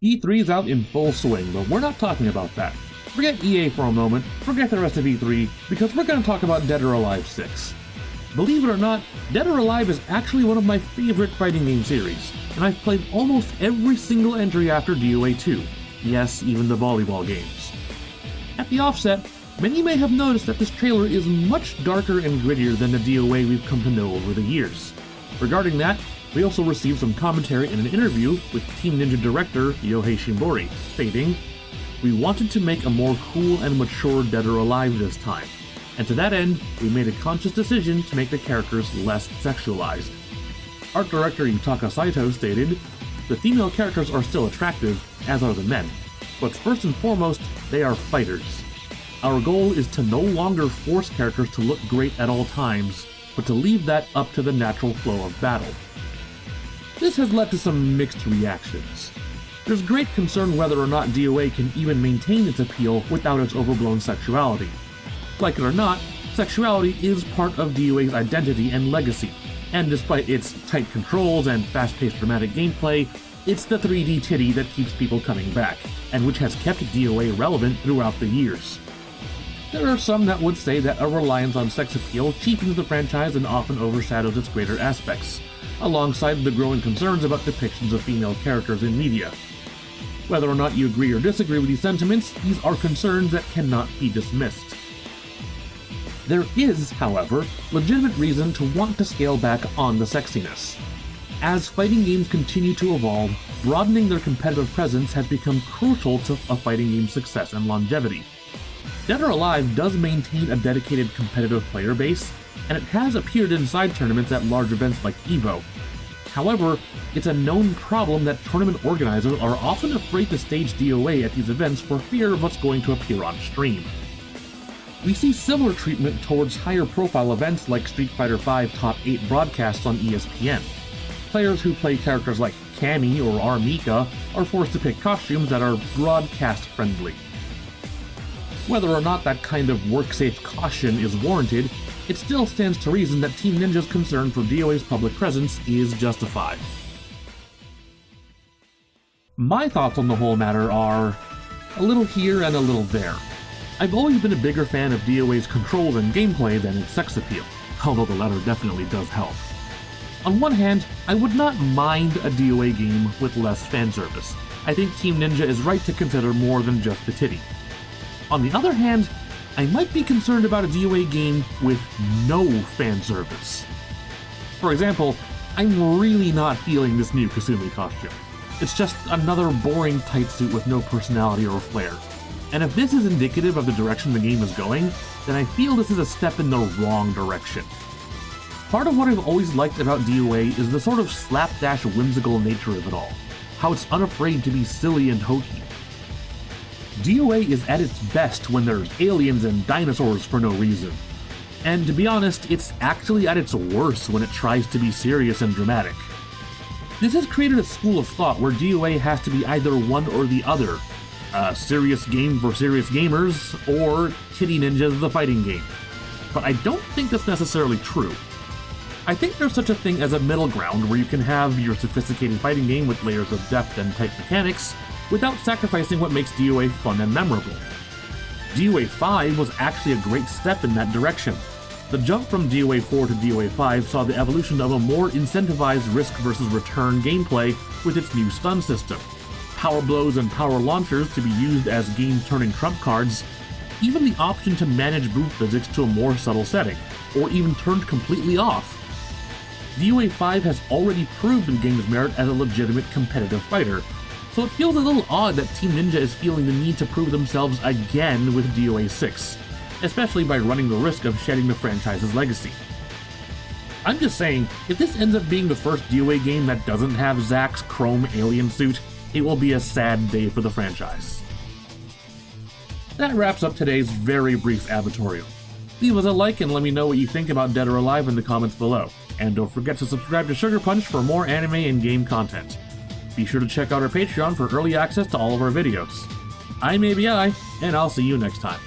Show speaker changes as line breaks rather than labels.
E3 is out in full swing, but we're not talking about that. Forget EA for a moment, forget the rest of E3, because we're going to talk about Dead or Alive 6. Believe it or not, Dead or Alive is actually one of my favorite fighting game series, and I've played almost every single entry after DOA 2. Yes, even the volleyball games. At the offset, many may have noticed that this trailer is much darker and grittier than the DOA we've come to know over the years. Regarding that, we also received some commentary in an interview with Team Ninja director Yohei Shimbori, stating, "We wanted to make a more cool and mature Dead or Alive this time, and to that end, we made a conscious decision to make the characters less sexualized." Art director Yutaka Saito stated, "The female characters are still attractive, as are the men, but first and foremost, they are fighters. Our goal is to no longer force characters to look great at all times, but to leave that up to the natural flow of battle." This has led to some mixed reactions. There's great concern whether or not DOA can even maintain its appeal without its overblown sexuality. Like it or not, sexuality is part of DOA's identity and legacy, and despite its tight controls and fast-paced dramatic gameplay, it's the 3D titty that keeps people coming back, and which has kept DOA relevant throughout the years. There are some that would say that a reliance on sex appeal cheapens the franchise and often overshadows its greater aspects, alongside the growing concerns about depictions of female characters in media. Whether or not you agree or disagree with these sentiments, these are concerns that cannot be dismissed. There is, however, legitimate reason to want to scale back on the sexiness. As fighting games continue to evolve, broadening their competitive presence has become crucial to a fighting game's success and longevity. Dead or Alive does maintain a dedicated competitive player base, and it has appeared in side tournaments at large events like EVO. However, it's a known problem that tournament organizers are often afraid to stage DOA at these events for fear of what's going to appear on stream. We see similar treatment towards higher profile events like Street Fighter V Top 8 broadcasts on ESPN. Players who play characters like Cammy or Armika are forced to pick costumes that are broadcast friendly. Whether or not that kind of work-safe caution is warranted, it still stands to reason that Team Ninja's concern for DOA's public presence is justified. My thoughts on the whole matter are a little here and a little there. I've always been a bigger fan of DOA's controls and gameplay than its sex appeal, although the latter definitely does help. On one hand, I would not mind a DOA game with less fanservice. I think Team Ninja is right to consider more than just the titty. On the other hand, I might be concerned about a DOA game with no fanservice. For example, I'm really not feeling this new Kasumi costume. It's just another boring tight suit with no personality or flair. And if this is indicative of the direction the game is going, then I feel this is a step in the wrong direction. Part of what I've always liked about DOA is the sort of slapdash whimsical nature of it all, how it's unafraid to be silly and hokey. DOA is at its best when there's aliens and dinosaurs for no reason. And to be honest, it's actually at its worst when it tries to be serious and dramatic. This has created a school of thought where DOA has to be either one or the other. A serious game for serious gamers, or Titty Ninjas the fighting game. But I don't think that's necessarily true. I think there's such a thing as a middle ground where you can have your sophisticated fighting game with layers of depth and tight mechanics, without sacrificing what makes DOA fun and memorable. DOA 5 was actually a great step in that direction. The jump from DOA 4 to DOA 5 saw the evolution of a more incentivized risk versus return gameplay with its new stun system, power blows and power launchers to be used as game-turning trump cards, even the option to manage boot physics to a more subtle setting, or even turned completely off. DOA 5 has already proved the game's merit as a legitimate competitive fighter, so it feels a little odd that Team Ninja is feeling the need to prove themselves again with DOA 6, especially by running the risk of shedding the franchise's legacy. I'm just saying, if this ends up being the first DOA game that doesn't have Zack's chrome alien suit, it will be a sad day for the franchise. That wraps up today's very brief a.b.i.torial. Leave us a like and let me know what you think about Dead or Alive in the comments below, and don't forget to subscribe to SugarPunch for more anime and game content. Be sure to check out our Patreon for early access to all of our videos. I'm a.b.i., and I'll see you next time.